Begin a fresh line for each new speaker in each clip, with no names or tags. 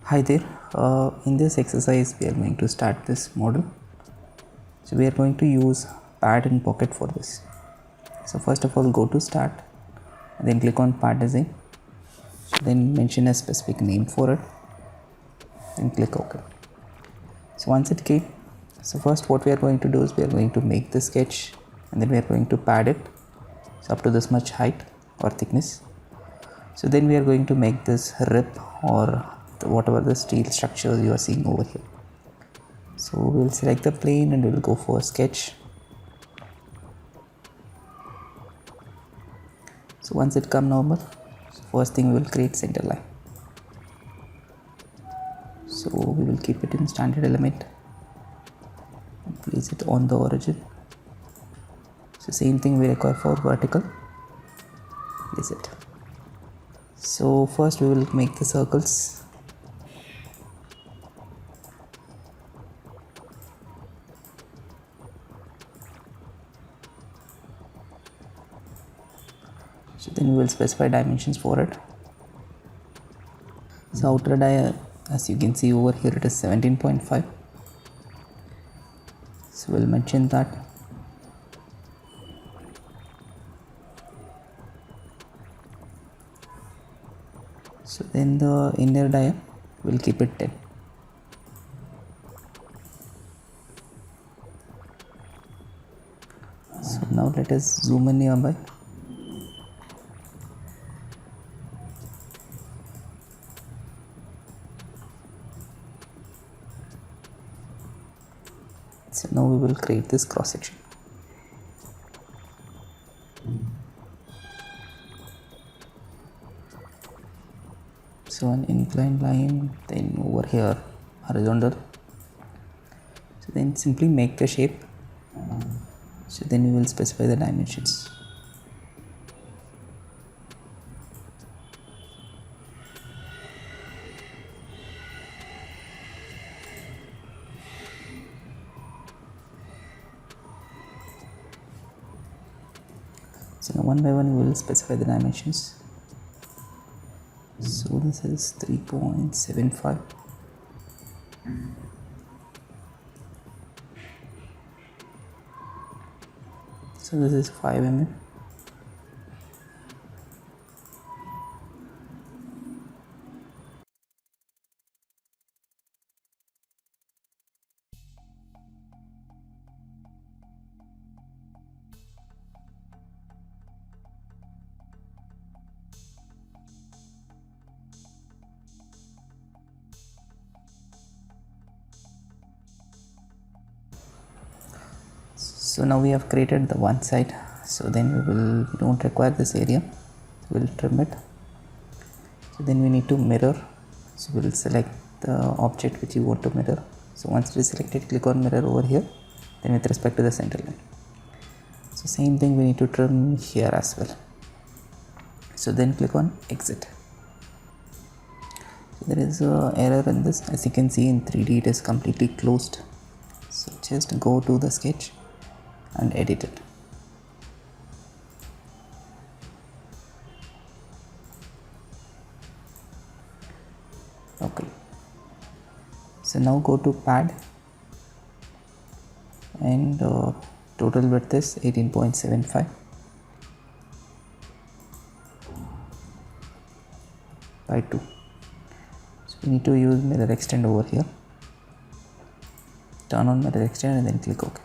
Hi there, in this exercise we are going to start this model. So we are going to use pad and pocket for this. So first of all, go to start and then click on pad design, then mention a specific name for it and click OK. So once it came, so first what we are going to do is we are going to make the sketch and then we are going to pad it up to this much height or thickness. So then we are going to make this rip or whatever the steel structures you are seeing over here. So we'll select the plane and we'll go for sketch. So once it come normal, so first thing we will create center line. So we will keep it in standard element and place it on the origin. So same thing we require for vertical. Place it. So first we will make the circles. So then we will specify dimensions for it. So outer dia, as you can see over here, it is 17.5. So we'll mention that. So then the inner dia, we'll keep it 10. So now let us zoom in nearby. So now we will create this cross section. So an inclined line, then over here horizontal. So then simply make the shape. So then we will specify the dimensions. So now one by one we will specify the dimensions. So this is 3.75. So this is 5 mm. So now we have created the one side. So then we don't require this area. So we'll trim it. So then we need to mirror. So we'll select the object which you want to mirror. So once it is selected, click on mirror over here. Then with respect to the center line. So same thing we need to trim here as well. So then click on exit. So there is an error in this. As you can see in 3D it is completely closed. So just go to the sketch and edit it. Okay. So now go to pad and total width is 18.75 by 2. So we need to use mirror extend over here. Turn on mirror extend and then click OK.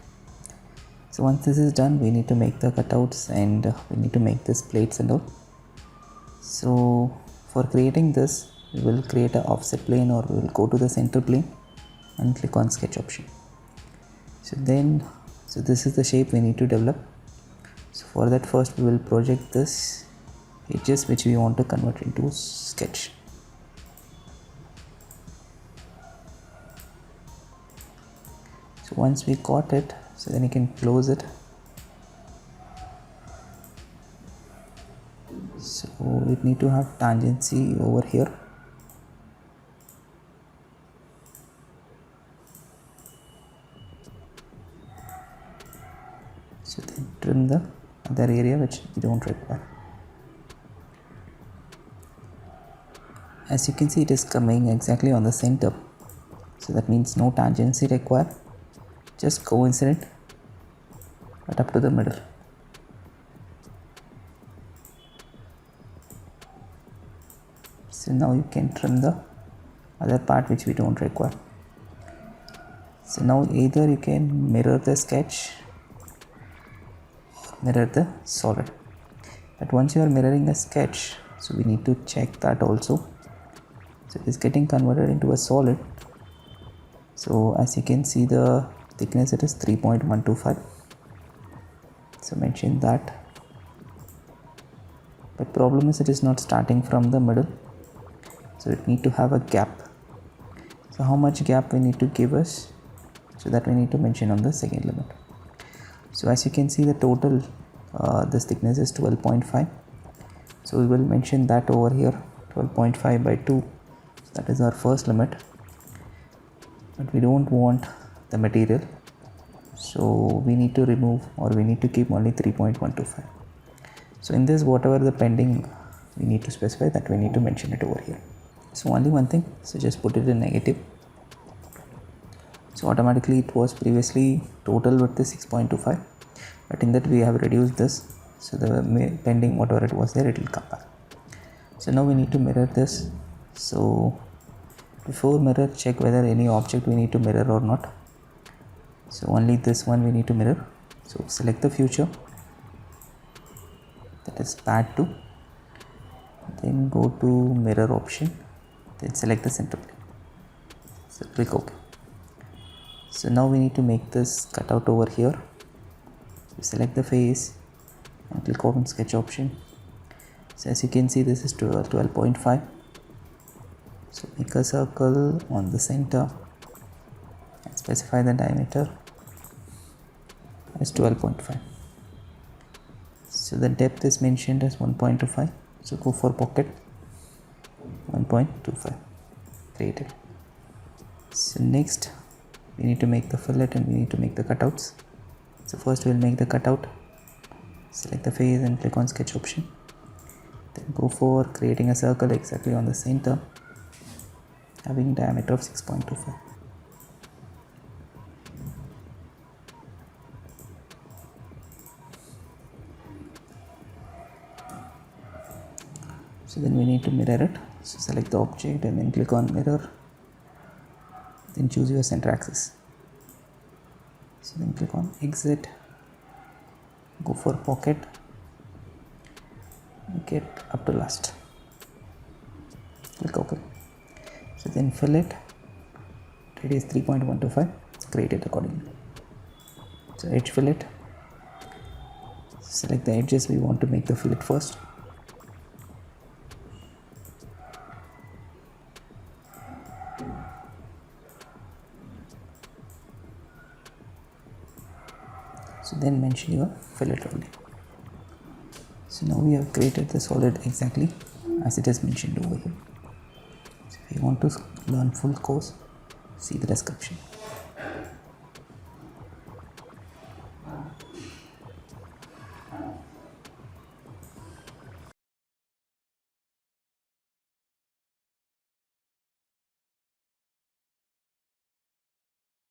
So once this is done, we need to make the cutouts and we need to make this plates and all. So for creating this, we will create an offset plane or we will go to the center plane and click on sketch option. So this is the shape we need to develop. So for that first we will project this edges which we want to convert into sketch. So once we got it, so then you can close it. So we need to have tangency over here. So then trim the other area which we don't require. as you can see, it is coming exactly on the center, so that means no tangency required, just coincident but up to the middle. So now you can trim the other part which we don't require. So now either you can mirror the sketch or mirror the solid, but once you are mirroring a sketch, so we need to check that also. So it is getting converted into a solid. So as you can see, the thickness, it is 3.125. so mention that, but problem is it is not starting from the middle, so it need to have a gap. So how much gap we need to give us, so that we need to mention on the second limit. So as you can see, the total this thickness is 12.5, so we will mention that over here, 12.5 by 2, so that is our first limit. But we don't want the material, so we need to remove, or we need to keep only 3.125. so in this, whatever the pending we need to specify, that we need to mention it over here. So only one thing, so just put it in negative. So automatically it was previously total width is 6.25, but in that we have reduced this, so the pending whatever it was there, it will come back. So now we need to mirror this. So before mirror, check whether any object we need to mirror or not. So only this one we need to mirror. So select the future, that is pad 2, then go to mirror option, then select the center plane, so click OK. So now we need to make this cutout over here. So select the face and click on sketch option. So as you can see, this is 12.5. so make a circle on the center and specify the diameter as 12.5. so the depth is mentioned as 1.25, so go for pocket 1.25, create it. So next we need to make the fillet and we need to make the cutouts. So first we will make the cutout. Select the face and click on sketch option, then go for creating a circle exactly on the center having diameter of 6.25. So then we need to mirror it. So select the object and then click on mirror, then choose your center axis. So then click on exit, go for pocket, get up to last, click OK. So then fillet, radius 3.125, create it accordingly. So edge fillet, select the edges we want to make the fillet first. So then mention your fillet only. So now we have created the solid exactly as it is mentioned over here. So if you want to learn full course, see the description.